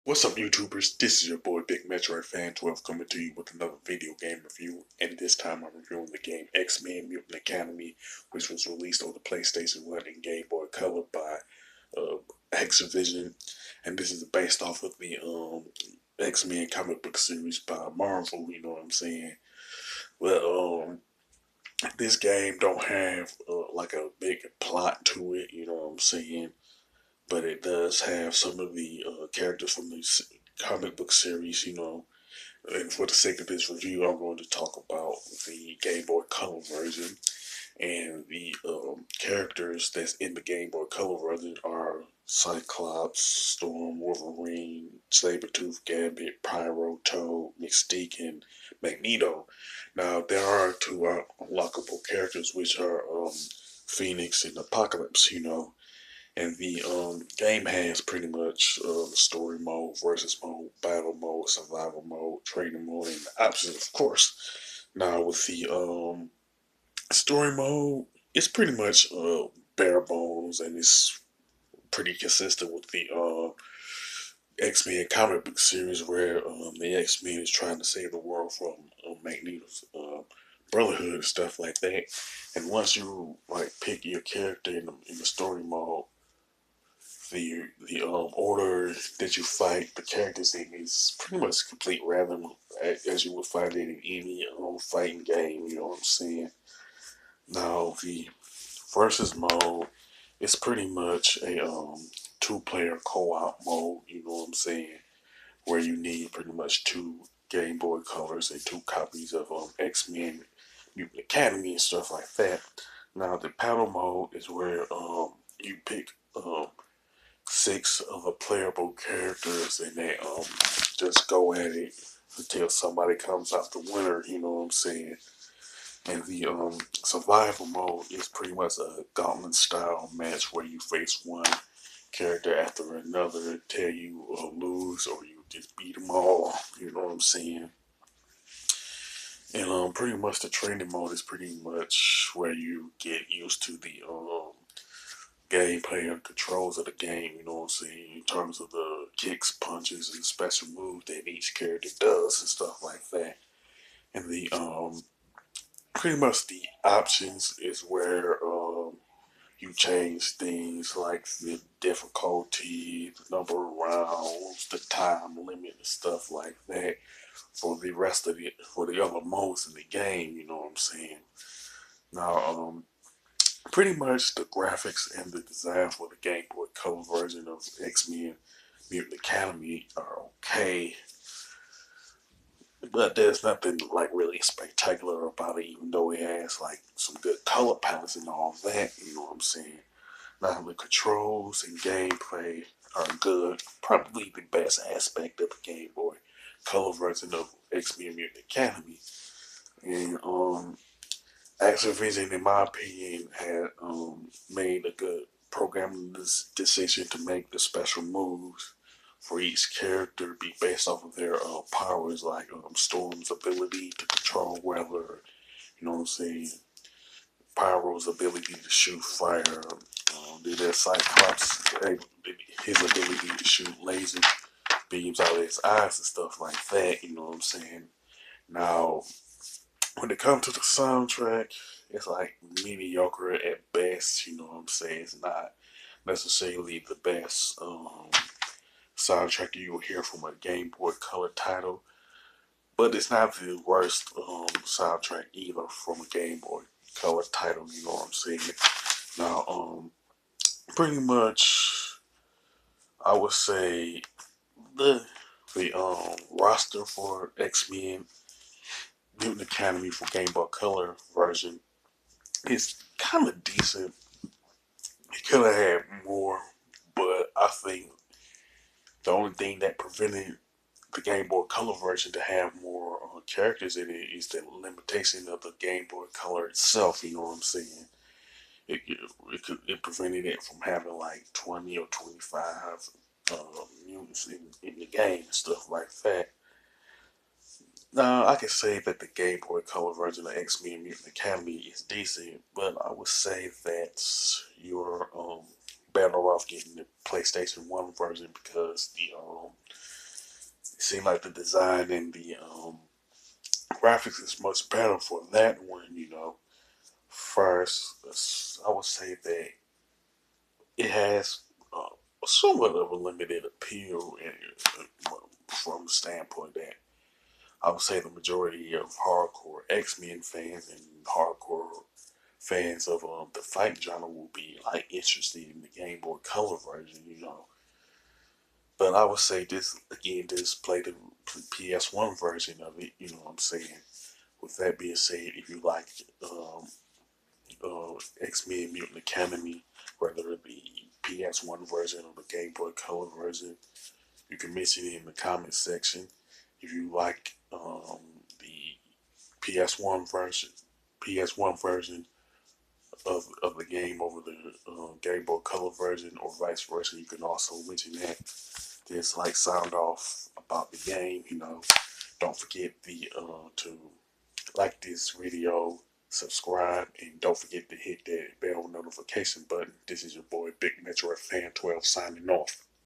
What's up, YouTubers? This is your boy Big Metroid Fan 12 coming to you with another video game review, and this time I'm reviewing the game X-Men Mutant Academy, which was released on the PlayStation 1 and Game Boy Color by Activision, and this is based off of the X-Men comic book series by Marvel. You know what I'm saying? Well, this game don't have like a big plot to it. You know what I'm saying? But it does have some of the characters from the comic book series, and for the sake of this review, I'm going to talk about the Game Boy Color version. And the characters that's in the Game Boy Color version are Cyclops, Storm, Wolverine, Sabretooth, Gambit, Pyro, Toad, Mystique, and Magneto. Now, there are two unlockable characters, which are Phoenix and Apocalypse. And the game has pretty much story mode, versus mode, battle mode, survival mode, training mode, and the options, of course. Now with the story mode, it's pretty much bare bones, and it's pretty consistent with the X-Men comic book series, where the X-Men is trying to save the world from Magneto's brotherhood and stuff like that. And once you like pick your character in the story mode, the order that you fight the characters in is pretty much complete random, as you would find it in any fighting game. You know what I'm saying? Now the versus mode is pretty much a two-player co-op mode. You know what I'm saying? Where you need pretty much two Game Boy Colors and two copies of X-Men Mutant Academy and stuff like that. Now the paddle mode is where you pick six of the playable characters, and they just go at it until somebody comes out the winner. You know what I'm saying? And the survival mode is pretty much a gauntlet style match where you face one character after another until you lose or you just beat them all. You know what I'm saying? And pretty much the training mode is pretty much where you get used to the gameplay and controls of the game, you know what I'm saying, in terms of the kicks, punches, and special moves that each character does and stuff like that. And the pretty much the options is where you change things like the difficulty, the number of rounds, the time limit, and stuff like that for the rest of the other modes in the game. You know what I'm saying? Now, pretty much the graphics and the design for the Game Boy Color version of X-Men Mutant Academy are okay, but there's nothing like really spectacular about it, even though it has like some good color palettes and all that. You know what I'm saying? Now the controls and gameplay are good. Probably the best aspect of the Game Boy Color version of X-Men Mutant Academy. And Activision, in my opinion, had made a good programming decision to make the special moves for each character be based off of their powers, like Storm's ability to control weather, you know what I'm saying, Pyro's ability to shoot fire, there's Cyclops, his ability to shoot laser beams out of his eyes and stuff like that, you know what I'm saying. Now, when it comes to the soundtrack, it's like mediocre at best. You know what I'm saying? It's not necessarily the best soundtrack you will hear from a Game Boy Color title, but it's not the worst soundtrack either from a Game Boy Color title. You know what I'm saying? Now, pretty much, I would say the roster for X-Men Mutant Academy for Game Boy Color version is kind of decent. It could have had more, but I think the only thing that prevented the Game Boy Color version to have more characters in it is the limitation of the Game Boy Color itself. You know what I'm saying? It prevented it from having like 20 or 25 mutants in the game and stuff like that. Now, I can say that the Game Boy Color version of X-Men Mutant Academy is decent, but I would say that you're better off getting the PlayStation 1 version because the seemed like the design and the graphics is much better for that one. First, I would say that it has somewhat of a limited appeal from the standpoint that I would say the majority of hardcore X-Men fans and hardcore fans of the fight genre will be like interested in the Game Boy Color version. But I would say this again, this play the PS1 version of it. You know what I'm saying? With that being said, if you like X-Men Mutant Academy, whether it be PS1 version or the Game Boy Color version, you can mention it in the comment section. If you like the PS1 version, PS1 version of the game over the Game Boy Color version, or vice versa, you can also mention that. Just like sound off about the game. Don't forget to like this video, subscribe, and don't forget to hit that bell notification button. This is your boy Big Metroid Fan 12 signing off.